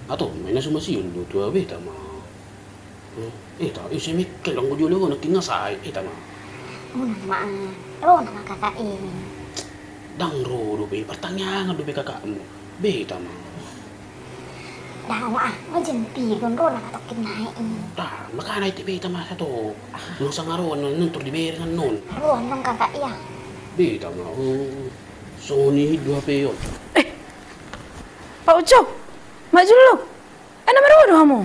Atau mainnya sama si Yun tuh beta mah. Saya mikir lang ko dulu nakinga sa mah. Unang maan, ro na makakain. Dang ro be pertanyaan do be kakakmu. Beta mah. Dawa, mo jempigon ro na katokin nain. Dah, makana iti beta mah satu. Nung sangaron nuntur di berengan nun. Ro nang kakak iya. Beta mah. Sony 2 HP yun. Pak Ucok, maju dulu. Ana maruha kamu.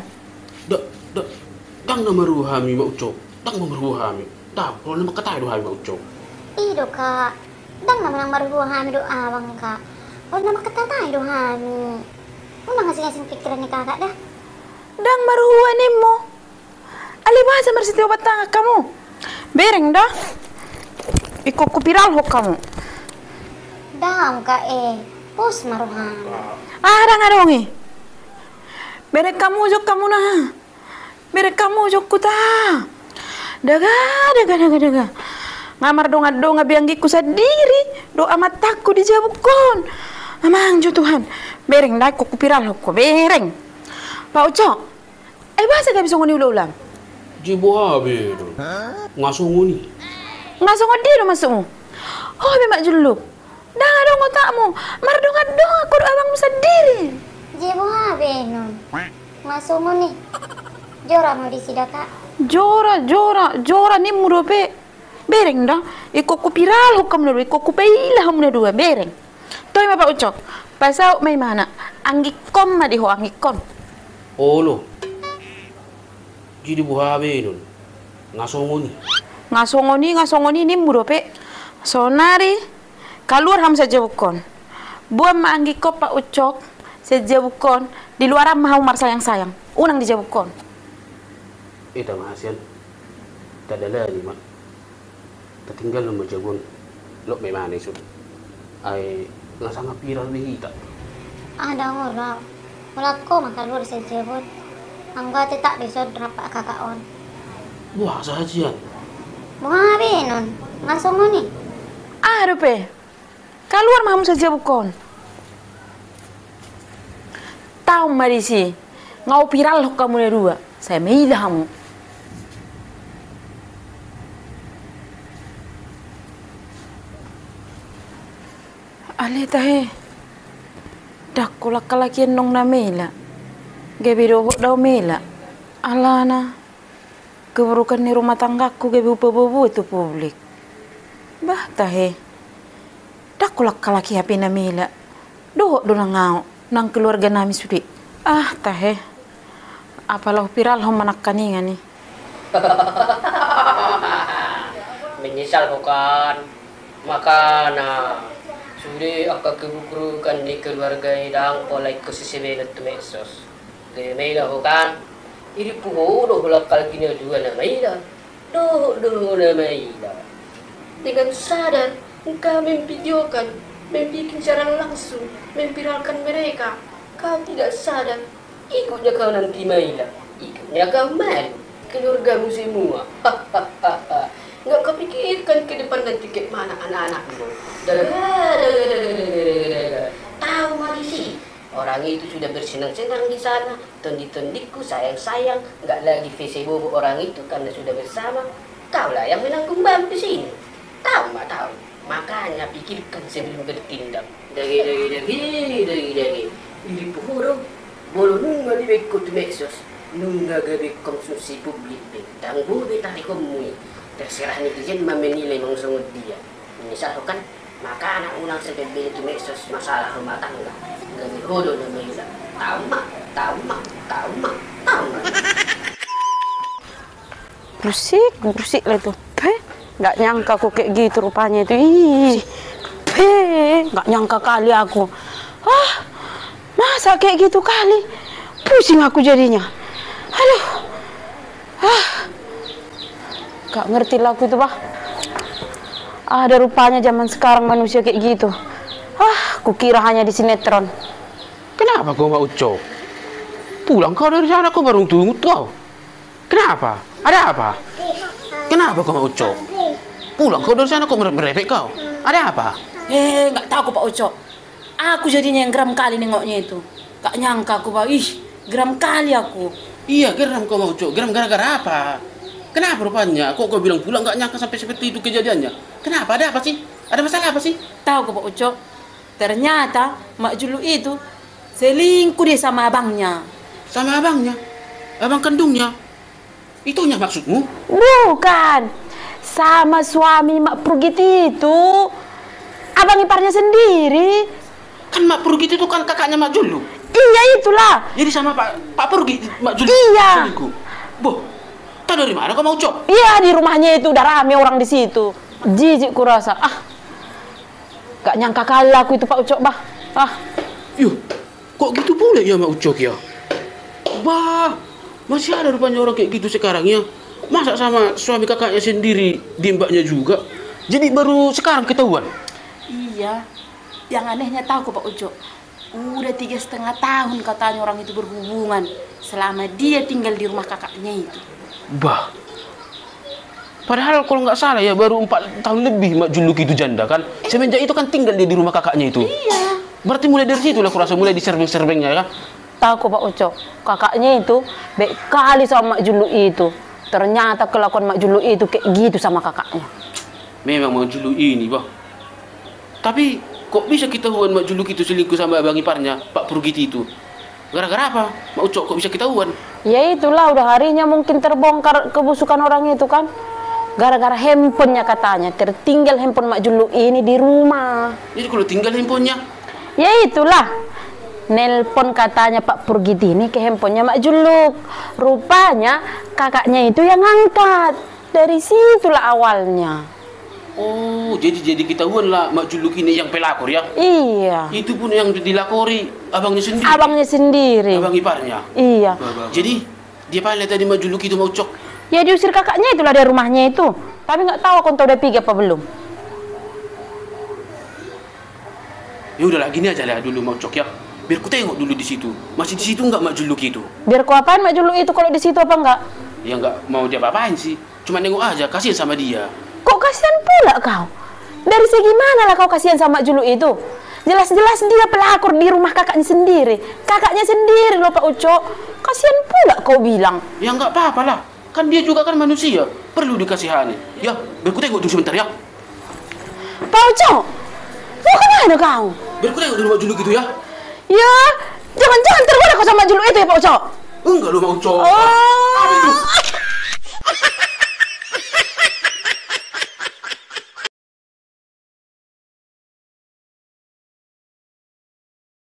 Dang na maruhami maucok. Dang maruhami. Dah, kalau nama kata dohami maucok. Ido kak, dang naman ang maruhami do awang kak. Wala naman katatay do hami. Unang ngasing-ngasing pikiran ni kakak dah. Dang maruha mo. Alibasa marsiti obat tangga kamu. Bereng dah. Ikukupiral ho kamu. Dam kak pos maruhami. Arang-arongi. Berek kamu jok kamu nah. Berek kamu jok kuta. Daga. Ngamar donga bianggiku sendiri. Doa mataku dijabukon. Amang jo Tuhan. Bereng dah kupiral ho ko. Bereng. Pak Ucok. Bahasa gak bisa ngoni ulang. Jibo habe do. Ngasunguni. Ngasong dia do masukmu. Oh, bemak julu. Dah dong otakmu. Mar dong aku abangmu sendiri. Jibo habe nun. Masuk mo ni. Jora mo di sida kak. Jora ni murope. Bereng dah. Iko kupiral hukam na iko kupailah mo na dua. Bereng. Toy Pak Ucok. Pasau may mana. Anggikom madiho anggikom. Olo. Jadi buhabe nun. Ngasongoni ni murope. Sonari kaluar ham saja bukon. Buam maanggiko Pak Ucok saja bukon. Di luar mau mar sayang. Unang dijabukon. Ita mahasian. Tadala ni mak. Tatinggal lo majabon. Lo may mana isu. Ay ngasanga piral behita. Ada orang. Wala ko makaluar sa jebon. Ang gati tak disod rapa kakaon. Wah sahajian. Buhabe nun. Ngasong mo ni. Rupe. Kaluar mau saja bukon. Tahu marisi. Ngau piral ho kamu na dua. Saya meilah kamu. Ale tahe. Dak kolak kalakian nong na mela. Gabi dohok daw mela. Alana. Keburukan ni rumah tanggaku gabi upa-bubu itu publik. Bah tahe. Dak kolak kalaki hapi na mela. Dohok do ngau nang keluarga nami sudi. Tahe. Apalah piral ho manak kaningan ni. Menyesal bukan. Makana sudah aku kebukurukan di keluarga idang oleh kesisibelan tu mesos. Gaya mela bukan. Ini puho doh lakal kini dua nama ida. Doh nama ida. Dengan sadar engkau memvideokan, membikin secara langsung, memviralkan mereka. Kau tidak sadar. Ikutnya kau nanti Maila. Ikutnya kau malu. Keluargamu semua. Nggak kau pikirkan ke depan nanti ke mana anak-anakmu. Tahu Marisi. Orang itu sudah bersenang-senang di sana. Tondi-tondiku sayang-sayang. Nggak lagi Facebook orang itu karena sudah bersama. Kaulah yang menanggung beban di sini. Tahu. Makanya pikirkan sebelum bertindak. Dari. Ini pohon. Bolo nunga di bekot mesos, nunga gabi konsumsi publik bentang bube tarik komui. Terserah netizen menilai mangsungud dia. Misalkan maka anak ulang sampai beli itu mesos masalah rumah tangga. Gabi hodo na Maila. Tahu mak. Gusik lah itu. Nggak nyangka aku kayak gitu rupanya itu. Nggak nyangka kali aku. Masa kayak gitu kali? Pusing aku jadinya. Aduh. Gak ngerti lah aku itu, Pak. Ada rupanya zaman sekarang manusia kayak gitu. Kukira hanya di sinetron. Kenapa kau mau Ucok? Pulang kau dari sana kau baru tunggu kau. Kenapa? Ada apa? Kenapa kau mau Ucok? Pulang kau dari sana kau merepek kau. Ada apa? Nggak tahu Pak Ucok. Aku jadinya yang geram kali nengoknya itu. Gak nyangka aku, Pak. Geram kali aku. Iya, geram kau Mak Ucok. Geram gara-gara apa? Kenapa rupanya? Kok kau bilang pulang nggak nyangka sampai seperti itu kejadiannya? Kenapa? Ada apa sih? Ada masalah apa sih? Tahu kok Pak Ucok? Ternyata Mak Julu itu selingkuh dia sama abangnya. Sama abangnya? Abang kandungnya? Itunya maksudmu? Bukan. Sama suami Mak Purgit itu. Abang iparnya sendiri. Kan Mak Purgit itu kan kakaknya Mak Julu. Iya itulah. Jadi sama Pak Purgit, Mak Julu Iya. selingkuh. Boh, tahu dari mana kau Mak Ucok? Iya, di rumahnya itu udah rame orang di situ. Jijik kurasa. Gak nyangka kali aku itu Pak Ucok, bah. Yuh, kok gitu pula ya Mak Ucok ya? Bah, masih ada rupanya orang kayak gitu sekarang ya. Masa sama suami kakaknya sendiri dimbaknya juga? Jadi baru sekarang ketahuan? Iya. Yang anehnya tahu kok Pak Ucok. Udah 3,5 tahun katanya orang itu berhubungan selama dia tinggal di rumah kakaknya itu. Bah, padahal kalau nggak salah ya baru 4 tahun lebih Mak Juluk itu janda kan. Semenjak itu kan tinggal dia di rumah kakaknya itu. Iya. Berarti mulai dari situ lah kurasa mulai diserbeng-serbengnya kan. Tahu kok Pak Ucok, kakaknya itu baik kali sama Mak Juluk itu. Ternyata kelakuan Mak Juluk itu kayak gitu sama kakaknya. Memang Mak Juluk ini, bah. Tapi kok bisa ketahuan Mak Juluk itu selingkuh sama abang iparnya, Pak Purgit itu? Gara-gara apa? Mak Ucok kok bisa ketahuan? Ya itulah udah harinya mungkin terbongkar kebusukan orang itu kan. Gara-gara handphonenya katanya, tertinggal handphone Mak Juluk ini di rumah. Jadi kalau tinggal handphonenya? Ya itulah. Nelpon katanya Pak Purgit ini ke handphonenya Mak Juluk. Rupanya kakaknya itu yang ngangkat. Dari situlah awalnya. Oh, jadi ketahuan lah Mak Juluk ini yang pelakor ya? Iya. Itu pun yang dilakori abangnya sendiri? Abangnya sendiri. Abang iparnya? Iya. Jadi, dia paling tadi Mak Juluk itu Mak Ucok? Ya diusir kakaknya itulah dari rumahnya itu. Tapi nggak tahu aku udah pergi apa belum. Ya udahlah, gini aja lah dulu Mak Ucok ya. Biar ku tengok dulu di situ. Masih di situ nggak Mak Juluk itu? Biar ku apain Mak Juluk itu kalau di situ apa enggak? Ya nggak mau dia apa-apain sih. Cuma nengok aja, kasihan sama dia. Kok kasihan pula kau? Dari segi mana lah kau kasihan sama Mak Juluk itu? Jelas-jelas dia pelakor di rumah kakaknya sendiri. Kakaknya sendiri loh Pak Ucok. Kasihan pula kau bilang. Ya nggak apa-apa lah. Kan dia juga kan manusia. Perlu dikasihani. Ya, biar ku tengok dulu sebentar ya. Pak Ucok, mau kemana kau? Biar ku tengok dulu Mak Juluk itu ya. Ya, jangan-jangan tergoda kau sama Mak Juluk itu ya Pak Ucok? Enggak loh Mak Ucok. Oh.